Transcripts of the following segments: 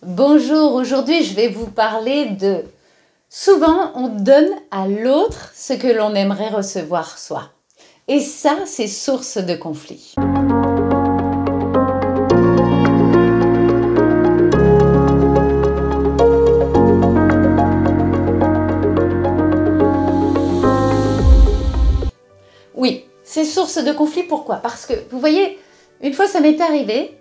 Bonjour, aujourd'hui je vais vous parler de souvent on donne à l'autre ce que l'on aimerait recevoir soi. Et ça, c'est source de conflit. Oui, c'est source de conflit, pourquoi? Parce que, vous voyez, une fois ça m'est arrivé,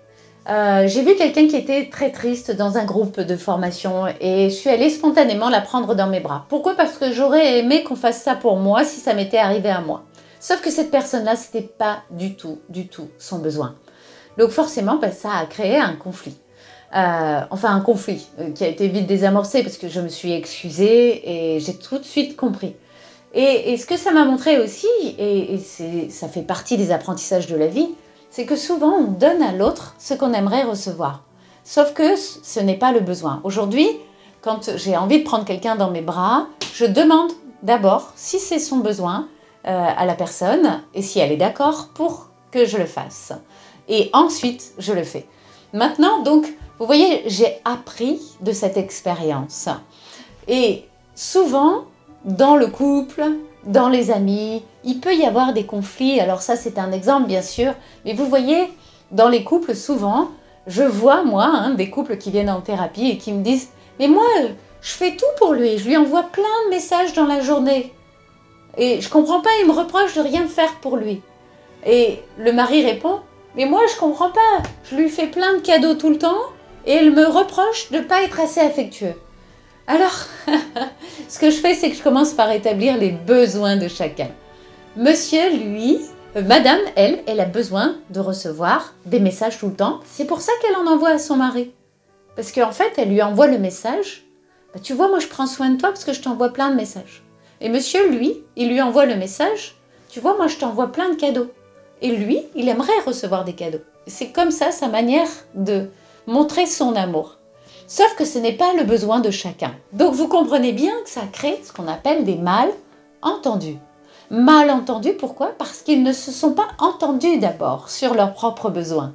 j'ai vu quelqu'un qui était très triste dans un groupe de formation et je suis allée spontanément la prendre dans mes bras. Pourquoi? Parce que j'aurais aimé qu'on fasse ça pour moi si ça m'était arrivé à moi. Sauf que cette personne-là, c'était pas du tout son besoin. Donc forcément, ça a créé un conflit. Enfin un conflit qui a été vite désamorcé parce que je me suis excusée et j'ai tout de suite compris. Et ce que ça m'a montré aussi, ça fait partie des apprentissages de la vie, c'est que souvent on donne à l'autre ce qu'on aimerait recevoir. Sauf que ce n'est pas le besoin. Aujourd'hui, quand j'ai envie de prendre quelqu'un dans mes bras, je demande d'abord si c'est son besoin à la personne et si elle est d'accord pour que je le fasse. Et ensuite, je le fais. Maintenant, donc, vous voyez, j'ai appris de cette expérience. Et souvent, dans le couple, dans les amis, il peut y avoir des conflits. Alors ça, c'est un exemple, bien sûr. Mais vous voyez, dans les couples, souvent, je vois, moi, des couples qui viennent en thérapie et qui me disent « Mais moi, je fais tout pour lui. Je lui envoie plein de messages dans la journée. Et je comprends pas, il me reproche de rien faire pour lui. » Et le mari répond « Mais moi, je comprends pas. Je lui fais plein de cadeaux tout le temps et elle me reproche de ne pas être assez affectueux. » Alors, ce que je fais, c'est que je commence par établir les besoins de chacun. Monsieur, lui, madame, elle a besoin de recevoir des messages tout le temps. C'est pour ça qu'elle en envoie à son mari. Parce qu'en fait, elle lui envoie le message. « Tu vois, moi, je prends soin de toi parce que je t'envoie plein de messages. » Et monsieur, lui, il lui envoie le message. « Tu vois, moi, je t'envoie plein de cadeaux. » Et lui, il aimerait recevoir des cadeaux. C'est comme ça sa manière de montrer son amour. Sauf que ce n'est pas le besoin de chacun. Donc vous comprenez bien que ça crée ce qu'on appelle des malentendus. Malentendus, pourquoi? Parce qu'ils ne se sont pas entendus d'abord sur leurs propres besoins.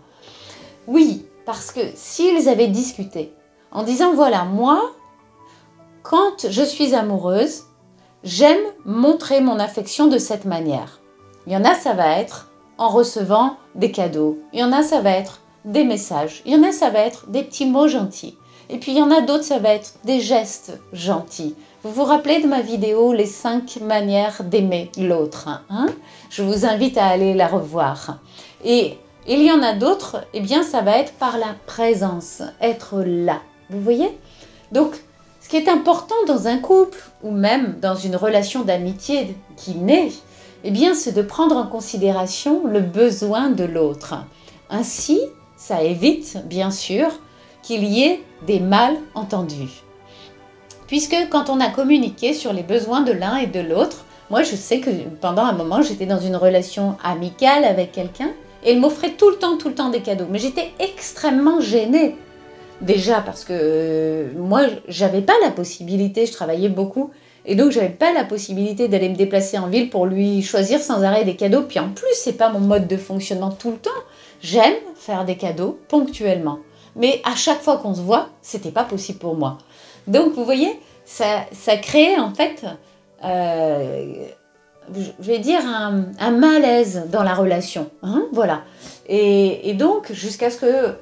Oui, parce que s'ils avaient discuté en disant « Voilà, moi, quand je suis amoureuse, j'aime montrer mon affection de cette manière. » Il y en a, ça va être en recevant des cadeaux. Il y en a, ça va être des messages. Il y en a, ça va être des petits mots gentils. Et puis il y en a d'autres, ça va être des gestes gentils. Vous vous rappelez de ma vidéo « Les 5 manières d'aimer l'autre » Je vous invite à aller la revoir. Et il y en a d'autres, eh bien ça va être par la présence, être là. Vous voyez? Donc, ce qui est important dans un couple ou même dans une relation d'amitié qui naît, eh bien c'est de prendre en considération le besoin de l'autre. Ainsi, ça évite, bien sûr, qu'il y ait des malentendus. Puisque quand on a communiqué sur les besoins de l'un et de l'autre, moi je sais que pendant un moment j'étais dans une relation amicale avec quelqu'un et il m'offrait tout le temps des cadeaux. Mais j'étais extrêmement gênée. Déjà parce que moi j'avais pas la possibilité, je travaillais beaucoup et donc j'avais pas la possibilité d'aller me déplacer en ville pour lui choisir sans arrêt des cadeaux. Puis en plus c'est pas mon mode de fonctionnement tout le temps. J'aime faire des cadeaux ponctuellement. Mais à chaque fois qu'on se voit, c'était pas possible pour moi. Donc, vous voyez, ça crée en fait, je vais dire, un malaise dans la relation. Voilà. Et donc, jusqu'à ce que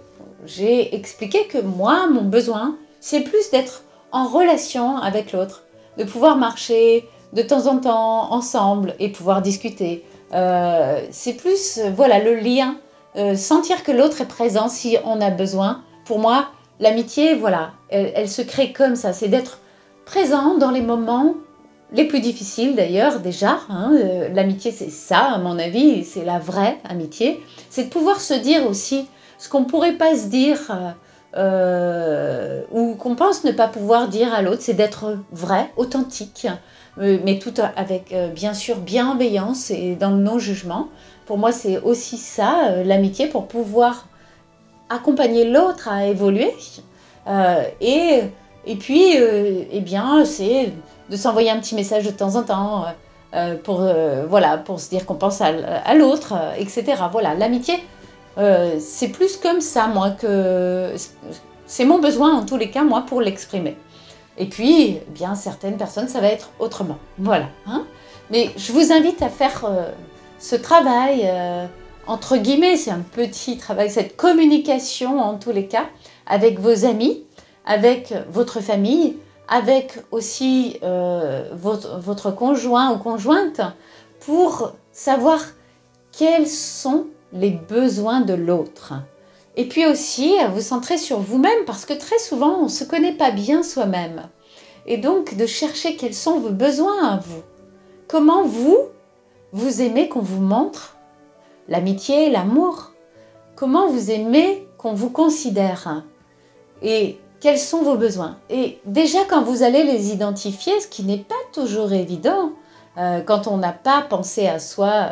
j'ai expliqué que moi, mon besoin, c'est plus d'être en relation avec l'autre, de pouvoir marcher de temps en temps ensemble et pouvoir discuter. C'est plus, voilà, le lien. Sentir que l'autre est présent si on a besoin. Pour moi, l'amitié, voilà, elle se crée comme ça. C'est d'être présent dans les moments les plus difficiles d'ailleurs déjà. L'amitié, c'est ça, à mon avis, c'est la vraie amitié. C'est de pouvoir se dire aussi ce qu'on ne pourrait pas se dire ou qu'on pense ne pas pouvoir dire à l'autre. C'est d'être vrai, authentique, mais tout avec, bien sûr, bienveillance et dans le non-jugement. Pour moi, c'est aussi ça, l'amitié, pour pouvoir accompagner l'autre à évoluer. Et puis, eh bien, c'est de s'envoyer un petit message de temps en temps voilà, pour se dire qu'on pense à l'autre, etc. Voilà, l'amitié, c'est plus comme ça, moi, que C'est mon besoin en tous les cas, moi, pour l'exprimer. Et puis, eh bien, certaines personnes, ça va être autrement. Voilà. Hein. Mais je vous invite à faire ce travail, entre guillemets, c'est un petit travail, cette communication en tous les cas, avec vos amis, avec votre famille, avec aussi votre conjoint ou conjointe, pour savoir quels sont les besoins de l'autre. Et puis aussi, à vous centrer sur vous-même, parce que très souvent, on ne se connaît pas bien soi-même. Et donc, de chercher quels sont vos besoins à vous. Comment vous aimez qu'on vous montre l'amitié, l'amour. Comment vous aimez qu'on vous considère. Et quels sont vos besoins. Et déjà, quand vous allez les identifier, ce qui n'est pas toujours évident, quand on n'a pas pensé à soi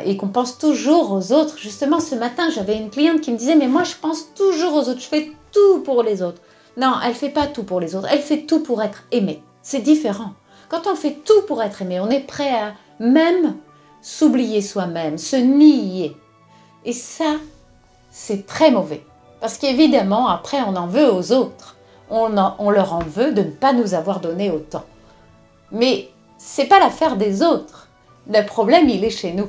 et qu'on pense toujours aux autres. Justement, ce matin, j'avais une cliente qui me disait « Mais moi, je pense toujours aux autres, je fais tout pour les autres. » Non, elle ne fait pas tout pour les autres, elle fait tout pour être aimée. C'est différent. Quand on fait tout pour être aimé, on est prêt à même s'oublier soi-même, se nier. Et ça, c'est très mauvais. Parce qu'évidemment, après, on en veut aux autres. On leur en veut de ne pas nous avoir donné autant. Mais ce n'est pas l'affaire des autres. Le problème, il est chez nous.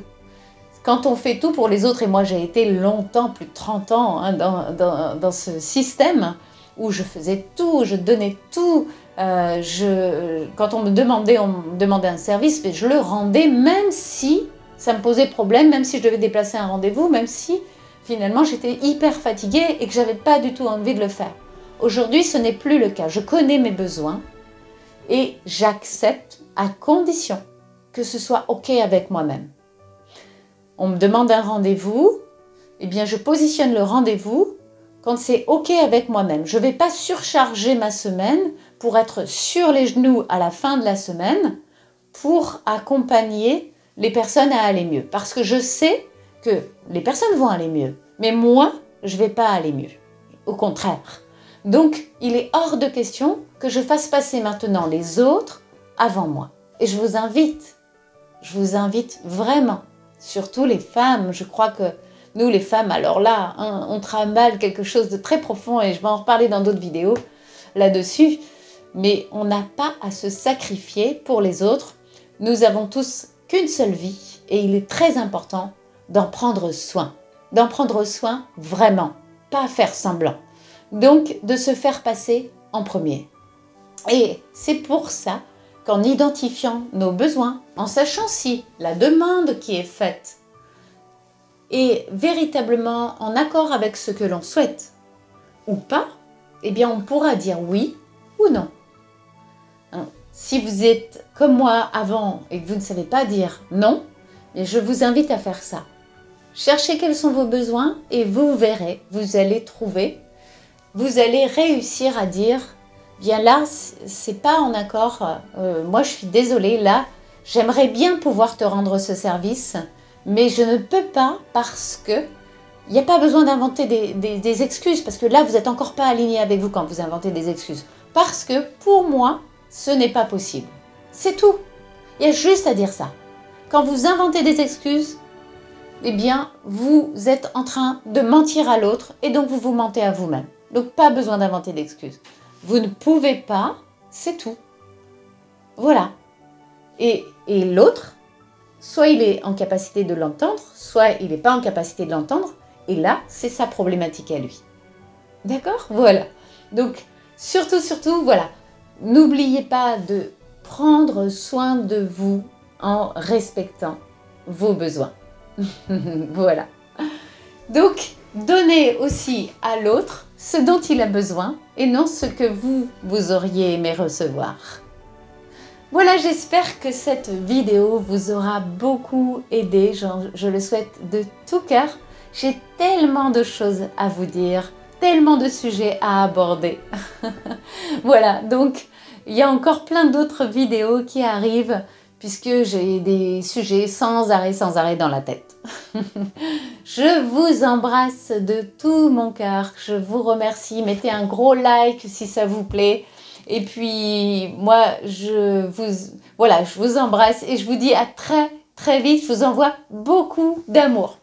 Quand on fait tout pour les autres, et moi j'ai été longtemps, plus de 30 ans, hein, dans ce système où je faisais tout, je donnais tout. Quand on me demandait un service, mais je le rendais même si ça me posait problème, même si je devais déplacer un rendez-vous, même si finalement j'étais hyper fatiguée et que j'avais pas du tout envie de le faire. Aujourd'hui, ce n'est plus le cas. Je connais mes besoins et j'accepte à condition que ce soit OK avec moi-même. On me demande un rendez-vous, eh bien je positionne le rendez-vous quand c'est OK avec moi-même. Je ne vais pas surcharger ma semaine pour être sur les genoux à la fin de la semaine pour accompagner les personnes à aller mieux. Parce que je sais que les personnes vont aller mieux, mais moi, je ne vais pas aller mieux. Au contraire. Donc, il est hors de question que je fasse passer maintenant les autres avant moi. Et je vous invite vraiment, surtout les femmes, je crois que nous les femmes, alors là, hein, on trimballe quelque chose de très profond et je vais en reparler dans d'autres vidéos là-dessus, mais on n'a pas à se sacrifier pour les autres. Nous avons tous qu'une seule vie et il est très important d'en prendre soin vraiment, pas faire semblant. Donc, de se faire passer en premier. Et c'est pour ça qu'en identifiant nos besoins, en sachant si la demande qui est faite est véritablement en accord avec ce que l'on souhaite ou pas, eh bien on pourra dire oui ou non. Si vous êtes comme moi avant et que vous ne savez pas dire non, je vous invite à faire ça. Cherchez quels sont vos besoins et vous verrez, vous allez trouver, vous allez réussir à dire bien là, c'est pas en accord, moi je suis désolée, là, j'aimerais bien pouvoir te rendre ce service, mais je ne peux pas parce que il n'y a pas besoin d'inventer des excuses, parce que là, vous n'êtes encore pas aligné avec vous quand vous inventez des excuses. Parce que pour moi, ce n'est pas possible. C'est tout. Il y a juste à dire ça. Quand vous inventez des excuses, eh bien, vous êtes en train de mentir à l'autre et donc vous vous mentez à vous-même. Donc, pas besoin d'inventer d'excuses. Vous ne pouvez pas, c'est tout. Voilà. Et l'autre, soit il est en capacité de l'entendre, soit il n'est pas en capacité de l'entendre. Et là, c'est sa problématique à lui. D'accord? Voilà. Donc, surtout, voilà. N'oubliez pas de prendre soin de vous en respectant vos besoins. Voilà. Donc, donnez aussi à l'autre ce dont il a besoin et non ce que vous auriez aimé recevoir. Voilà, j'espère que cette vidéo vous aura beaucoup aidé. Je le souhaite de tout cœur. J'ai tellement de choses à vous dire, tellement de sujets à aborder. Voilà, donc il y a encore plein d'autres vidéos qui arrivent puisque j'ai des sujets sans arrêt dans la tête. Je vous embrasse de tout mon cœur, je vous remercie. Mettez un gros like si ça vous plaît. Et puis moi, je vous embrasse et je vous dis à très très vite. Je vous envoie beaucoup d'amour.